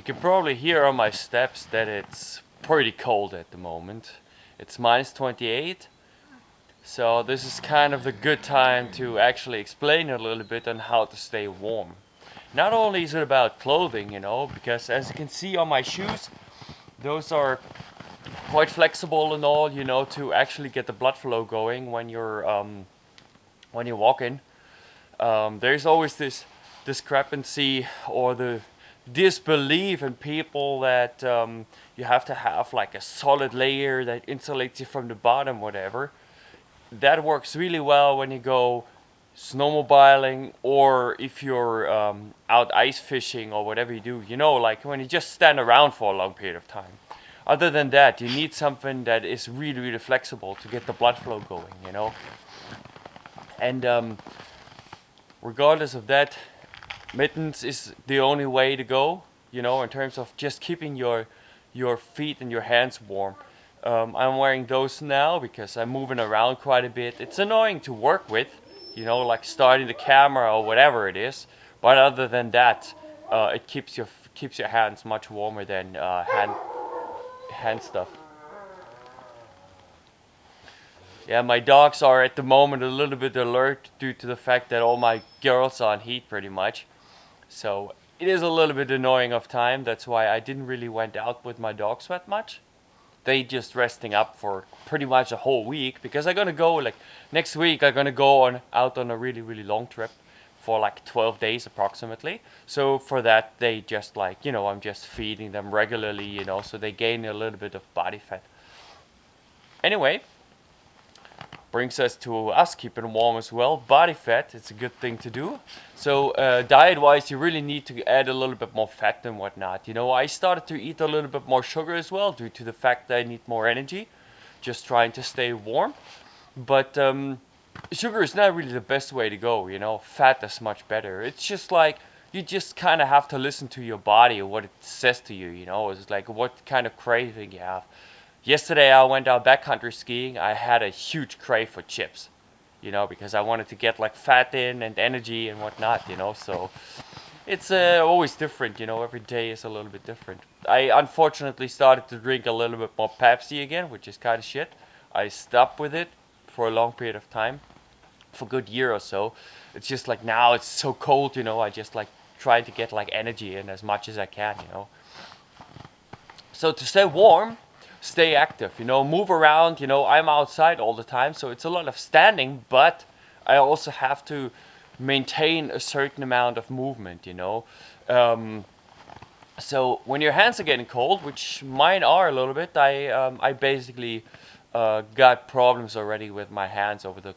can probably hear on my steps that it's pretty cold at the moment. It's minus 28. So this is kind of the good time to actually explain a little bit on how to stay warm. Not only is it about clothing, because as you can see on my shoes, those are quite flexible and all, to actually get the blood flow going when you're walking. There's always this discrepancy or the disbelief in people that you have to have like a solid layer that insulates you from the bottom, whatever. That works really well when you go snowmobiling or if you're out ice fishing or whatever you do, like when you just stand around for a long period of time. Other than that, you need something that is really, really flexible to get the blood flow going, And regardless of that, mittens is the only way to go, in terms of just keeping your feet and your hands warm. I'm wearing those now because I'm moving around quite a bit. It's annoying to work with, like starting the camera or whatever it is. But other than that, it keeps your hands much warmer than hand stuff. Yeah, my dogs are at the moment a little bit alert due to the fact that all my girls are on heat pretty much. So it is a little bit annoying of time. That's why I didn't really went out with my dogs that much. They just resting up for pretty much a whole week because I'm gonna go like next week. I'm gonna go out on a really, really long trip for like 12 days approximately. So for that they just like, I'm just feeding them regularly, so they gain a little bit of body fat. Anyway, brings us to us keeping warm as well. Body fat, it's a good thing to do. So diet wise, you really need to add a little bit more fat and whatnot. I started to eat a little bit more sugar as well due to the fact that I need more energy, just trying to stay warm. But sugar is not really the best way to go, fat is much better. It's just like, you just kind of have to listen to your body and what it says to you, It's like what kind of craving you have. Yesterday I went out backcountry skiing. I had a huge crave for chips, because I wanted to get like fat in and energy and whatnot, so it's always different, every day is a little bit different. I unfortunately started to drink a little bit more Pepsi again, which is kind of shit. I stopped with it for a long period of time, for a good year or so. It's just like now it's so cold, I just like try to get like energy in as much as I can, So to stay warm, stay active, move around, I'm outside all the time, so it's a lot of standing, but I also have to maintain a certain amount of movement, So when your hands are getting cold, which mine are a little bit, I basically got problems already with my hands over the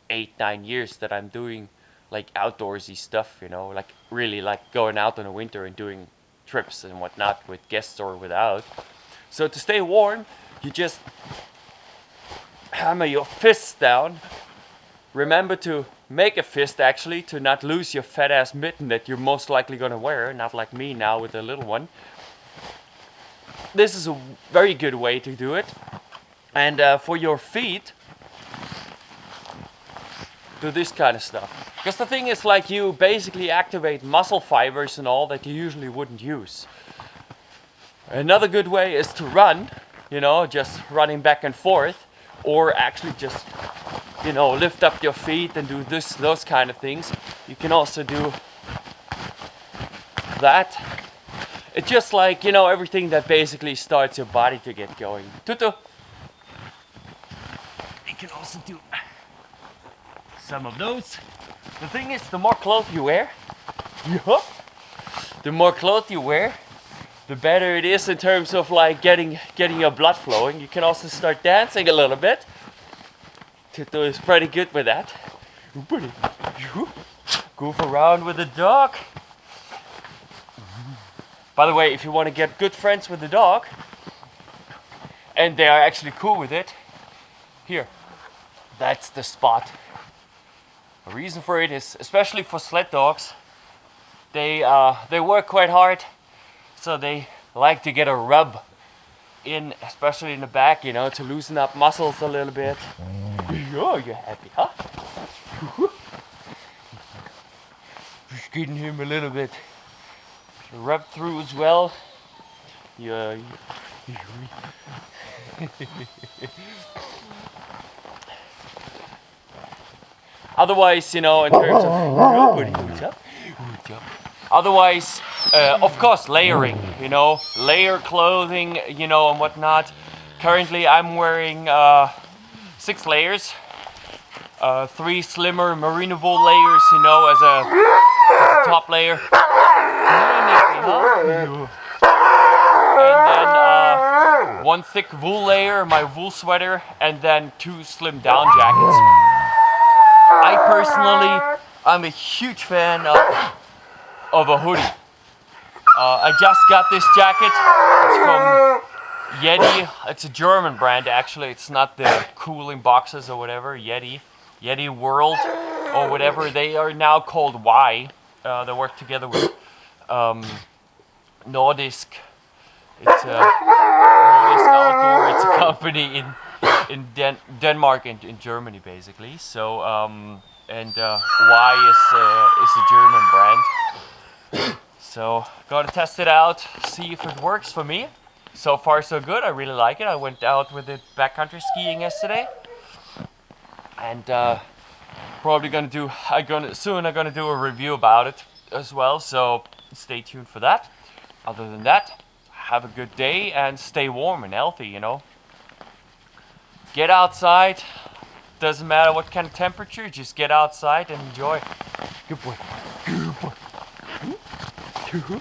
8-9 years that I'm doing like outdoorsy stuff, like really like going out in the winter and doing trips and whatnot with guests or without. So to stay warm, you just hammer your fists down. Remember to make a fist actually, to not lose your fat ass mitten that you're most likely gonna wear, not like me now with a little one. This is a very good way to do it. And for your feet, do this kind of stuff. Because the thing is, like, you basically activate muscle fibers and all that you usually wouldn't use. Another good way is to run, just running back and forth, or actually just, lift up your feet and do those kind of things. You can also do that. It's just like, everything that basically starts your body to get going. Tuttu. You can also do some of those. The thing is, the more clothes you wear, the better it is in terms of like getting your blood flowing. You can also start dancing a little bit. Tuttu is pretty good with that. Goof around with the dog. By the way, if you want to get good friends with the dog, and they are actually cool with it, here, that's the spot. The reason for it is, especially for sled dogs, they work quite hard. So they like to get a rub in, especially in the back, to loosen up muscles a little bit. Oh, you're happy, huh? Just getting him a little bit rubbed through as well. Yeah. Otherwise, you know, in terms of otherwise, of course, layering. You know, layer clothing. You know, and whatnot. Currently, I'm wearing 6 layers. 3 slimmer merino wool layers. You know, as a top layer. And then 1 thick wool layer, my wool sweater, and then 2 slim down jackets. I personally, I'm a huge fan of a hoodie. I just got this jacket. It's from Yeti. It's a German brand actually. It's not the cooling boxes or whatever. Yeti World or whatever. They are now called Y. They work together with Nordisk. It's a Nordisk Outdoor. It's a company in Denmark and in Germany basically. So Y is a German brand. So gotta test it out, see if it works for me. So far so good. I really like it. I went out with it backcountry skiing yesterday, and probably gonna do. I'm gonna do a review about it as well. So stay tuned for that. Other than that, have a good day and stay warm and healthy. You know, get outside. Doesn't matter what kind of temperature. Just get outside and enjoy. Good boy. Good boy.